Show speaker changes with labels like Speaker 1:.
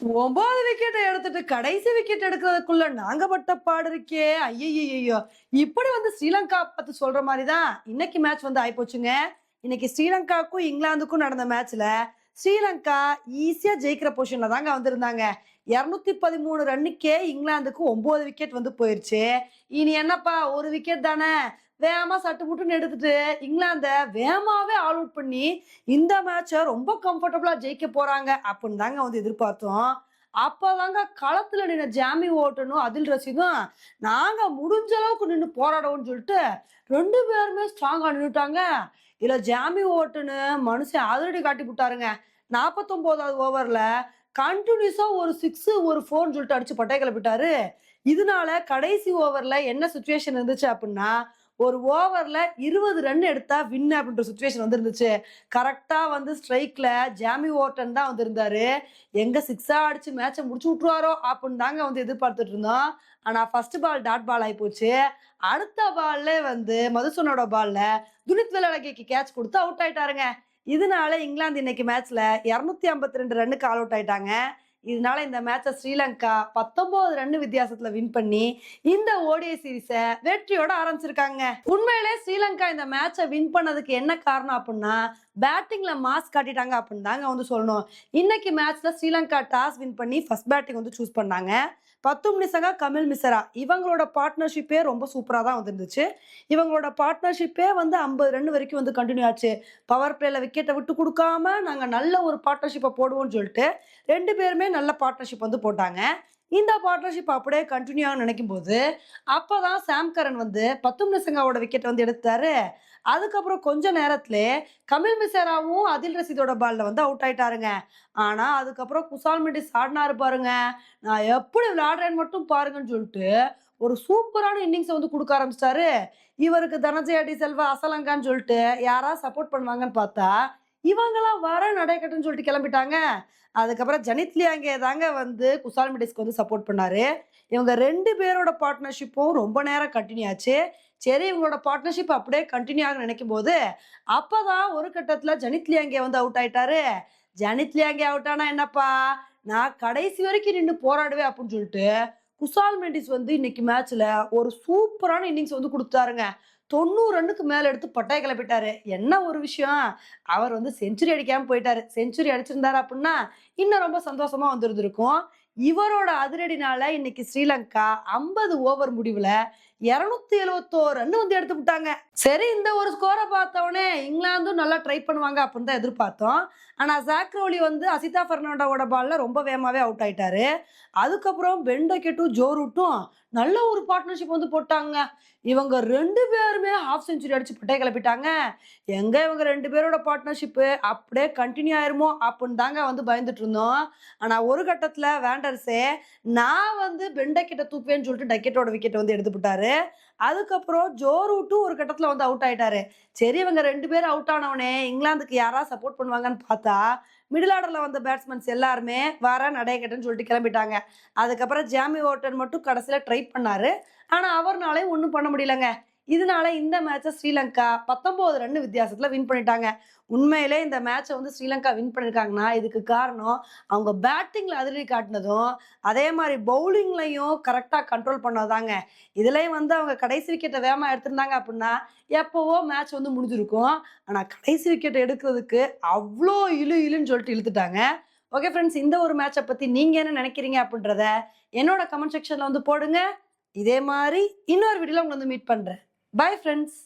Speaker 1: 9 wicket எடுத்துட்டு கடைசி wicket எடுக்கிறதுக்குள்ள நாங்க பட்ட பாடு இருக்கே. ஐயையையோ! இப்படி வந்து ஸ்ரீலங்கா பார்த்து சொல்ற மாரி தான் இன்னைக்கு மேட்ச் வந்து ஆயிப்போச்சுங்க. இன்னைக்கு ஸ்ரீலங்காவுக்கும், இங்கிலாந்துக்கும் நடந்த மேட்ச்ல ஸ்ரீலங்கா ஈஸியா ஜெயிக்கிற பொசிஷன்ல தாங்க வந்திருந்தாங்க. 213 ரன்னுக்கே இங்கிலாந்துக்கு 9 விக்கெட் வந்து போயிருச்சு. இனி என்னப்பா 1 விக்கெட் தானே, வேகமா சட்டு புட்டுன்னு எடுத்துட்டு இங்கிலாந்த வேகமாவே ஆல் அவுட் பண்ணி இந்த மேட்ச ரொம்ப கம்ஃபர்டபுளா ஜெயிக்க போறாங்க அப்படின்னு தாங்க வந்து எதிர்பார்த்தோம். அப்பதாங்க களத்துல நின்ன ஜாமி ஓட்டனும், அதில் ரஷீதும் நாங்க முடிஞ்ச அளவுக்கு நின்னு போராடுவோம்னு சொல்லிட்டு 2 பேருமே ஸ்ட்ராங்கா நின்னுட்டாங்க. இதுல ஜாமி ஓட்டனு மனுஷன் அதிரடி காட்டி புட்டாருங்க. 49வது ஓவர்ல கன்டினியூஸா ஒரு 6 ஒரு 4ன்னு சொல்லிட்டு அடிச்சு பட்டை கிளப்பிட்டாரு. இதனால கடைசி ஓவர்ல என்ன சிச்சுவேஷன் இருந்துச்சு அப்படின்னா, ஒரு ஓவர்ல 20 ரன் எடுத்தா வின் அப்படின்ற சிச்சுவேஷன் வந்து இருந்துச்சு. கரெக்ட்டா வந்து ஸ்ட்ரைக்ல ஜாமி ஓர்டன் தான் வந்திருந்தாரு. எங்க 6ஆ அடிச்சு மேட்ச முடிச்சு விட்டுருவாரோ அப்படின்னு தாங்க வந்து எதிர்பார்த்துட்டு இருந்தோம். ஆனா ஃபர்ஸ்ட் பால் டாட் பால் ஆயிப்போச்சு. அடுத்த பால்லே வந்து மதுசூதனோட பால்ல துனித் வெள்ளலகைக்கு கேட்ச் குடுத்து அவுட் ஆயிட்டாருங்க. இதனால இங்கிலாந்து இன்னைக்கு மேட்ச்ல 252 ரன்னுக்கு ஆல் அவுட் ஆயிட்டாங்க. இதனால இந்த மேட்ச ஸ்ரீலங்கா 19 ரன் வித்தியாசத்துல வின் பண்ணி இந்த ஓடிஐ சீரிஸ வெற்றியோட ஆரம்பிச்சிருக்காங்க. உண்மையிலே ஸ்ரீலங்கா இந்த மேட்ச வின் பண்ணதுக்கு என்ன காரணம் அப்படின்னா, பேட்டிங்ல மாஸ் காட்டிட்டாங்க அப்படின்னு தாங்க வந்து சொல்லணும். இன்னைக்கு மேட்ச்ல ஸ்ரீலங்கா டாஸ் வின் பண்ணி ஃபர்ஸ்ட் பேட்டிங் வந்து சூஸ் பண்ணாங்க. பத்தும் நிசங்கா, கமில் மிஸ்ரா இவங்களோட பார்ட்னர்ஷிப்பே ரொம்ப சூப்பரா தான் வந்துருந்துச்சு. இவங்களோட பார்ட்னர்ஷிப்பே வந்து 50 ரன் வரைக்கும் வந்து கன்டின்யூ ஆச்சு. பவர் பிளேல விக்கெட்ட விட்டு குடுக்காம நாங்க நல்ல ஒரு பார்ட்னர்ஷிப்ப போடுவோம்னு சொல்லிட்டு 2 பேருமே நல்ல பார்ட்னர்ஷிப் வந்து போட்டாங்க. இந்த பார்ட்னர்ஷிப் அப்படியே கன்டின்யூ ஆகும்னு நினைக்கும்போது, அப்பதான் சாம் கரன் வந்து பத்தும் நிசங்காவோட விக்கெட் வந்து எடுத்தாரு. அதுக்கப்புறம் கொஞ்ச நேரத்திலே கமில் மிசராவும் அதில் ரஷீதோட பால்ல வந்து அவுட் ஆயிட்டாருங்க. ஆனா அதுக்கப்புறம் குசால் மெண்டிஸ் ஆடுனாரு பாருங்க. நான் எப்படி விளையாடுறேன்னு மட்டும் பாருங்கன்னு சொல்லிட்டு, ஒரு சூப்பரான இன்னிங்ஸ வந்து குடுக்க ஆரம்பிச்சுட்டாரு. இவருக்கு தனஞ்சய டி செல்வா, அசலங்கான்னு சொல்லிட்டு யாராவது சப்போர்ட் பண்ணுவாங்கன்னு பார்த்தா, இவங்கலாம் வரேன் அடைக்கட்டும்ன்னு சொல்லிட்டு கிளம்பிட்டாங்க. அதுக்கப்புறம் ஜனித் லியாங்கே தாங்க வந்து குசால் மெண்டிஸ்க்கு வந்து சப்போர்ட் பண்ணாரு. இவங்க 2 பேரோட பார்ட்னர்ஷிப்பும் ரொம்ப நேரம் கன்டின்யூ ஆச்சு. சரி இவங்களோட பார்ட்னர்ஷிப் அப்படியே கன்டின்யூ ஆகும்னு நினைக்கும்போது, அப்பதான் ஒரு கட்டத்துல ஜனித் லியாங்கே வந்து அவுட் ஆயிட்டாரு. ஜனித் லியாங்கே அவுட் ஆனா என்னப்பா, நான் கடைசி வரைக்கும் நின்னு போராடுவேன் அப்படின்னு சொல்லிட்டு, குசால் மெண்டிஸ் வந்து இன்னைக்கு மேட்ச்ல ஒரு சூப்பரான இன்னிங்ஸ் வந்து குடுத்தாருங்க. 90 ரன்னுக்கு மேல எடுத்து பட்டைய கிளப்பிட்டாரு. என்ன ஒரு விஷயம், அவர் வந்து செஞ்சுரி அடிக்காம போயிட்டாரு. செஞ்சுரி அடிச்சிருந்தாரு அப்படின்னா, இன்னும் ரொம்ப சந்தோஷமா வந்திருந்திருக்கும். இவரோட அதிரடினால இன்னைக்கு ஸ்ரீலங்கா 50 ஓவர் முடிவுல 271 ரன் வந்து எடுத்து விட்டாங்க. சரி இந்த ஒரு ஸ்கோர பார்த்தோனே இங்கிலாந்தும் நல்லா ட்ரை பண்ணுவாங்க அப்படின்னு தான் எதிர்பார்த்தோம். ஆனா ஜாக்ரோலி வந்து அசிதா பெர்னாண்டோவோட பால்ல ரொம்ப வேகமாவே அவுட் ஆயிட்டாரு. அதுக்கப்புறம் பெண்டகெட்டும், ஜோ ரூட்டும் நல்ல ஒரு பார்ட்னர்ஷிப் வந்து போட்டாங்க. இவங்க 2 பேருமே ஹாஃப் செஞ்சுரி அடிச்சு பட்டைய கிளப்பிட்டாங்க. எங்க இவங்க 2 பேரோட பார்ட்னர்ஷிப் அப்படியே கன்டின்யூ ஆயிருமோ அப்படின்னு தாங்க வந்து பயந்துட்டு இருந்தோம். ஆனா ஒரு கட்டத்துல வேண்டர்ஸே நான் வந்து பெண்டகெட்ட தூக்குவேன்னு சொல்லிட்டு டக்கெட்டோட விக்கெட் வந்து எடுத்துப்புட்டாரு. அதுக்கப்புறம் ஜோ ரூட்டும் ஒரு கட்டத்துல வந்து அவுட் ஆயிட்டாரு. சரி இவங்க 2 பேரும் அவுட் ஆனவுனே இங்கிலாந்துக்கு யாராவது சப்போர்ட் பண்ணுவாங்கன்னு பார்த்தா, மிடில் ஆர்டர்ல வந்த பேட்ஸ்மேன்ஸ் எல்லாருமே வரேன் அடையக்கட்டுன்னு சொல்லிட்டு கிளம்பிட்டாங்க. அதுக்கப்புறம் ஜாமி வார்டன் மட்டும் கடைசியில ட்ரை பண்ணாரு. ஆனா அவர்னாலயும் ஒண்ணும் பண்ண முடியலங்க. இதனால இந்த மேட்ச ஸ்ரீலங்கா 19 ரன் வித்தியாசத்துல வின் பண்ணிட்டாங்க. உண்மையிலே இந்த மேட்ச வந்து ஸ்ரீலங்கா வின் பண்ணிருக்காங்கன்னா, இதுக்கு காரணம் அவங்க பேட்டிங்ல அதிரடி காட்டுனதும், அதே மாரி பவுலிங்லயும் கரெக்ட்டா கண்ட்ரோல் பண்ணதுதாங்க. இதுலயும் வந்து அவங்க கடைசி விக்கெட்ட வேகமா எடுத்திருந்தாங்க அப்டின்னா, எப்பவோ மேட்ச் வந்து முடிஞ்சிருக்கும். ஆனா கடைசி விக்கெட் எடுக்கிறதுக்கு அவ்ளோ இழுன்னு சொல்லிட்டு இழுத்துட்டாங்க. ஓகே ஃப்ரெண்ட்ஸ், இந்த ஒரு மேட்ச பத்தி நீங்க என்ன நினைக்கிறீங்க அப்டின்றத என்னோட கமெண்ட் செக்ஷன்ல வந்து போடுங்க. இதே மாரி இன்னொரு வீடியோல உங்கள வந்து மீட் பண்றேன். Bye friends.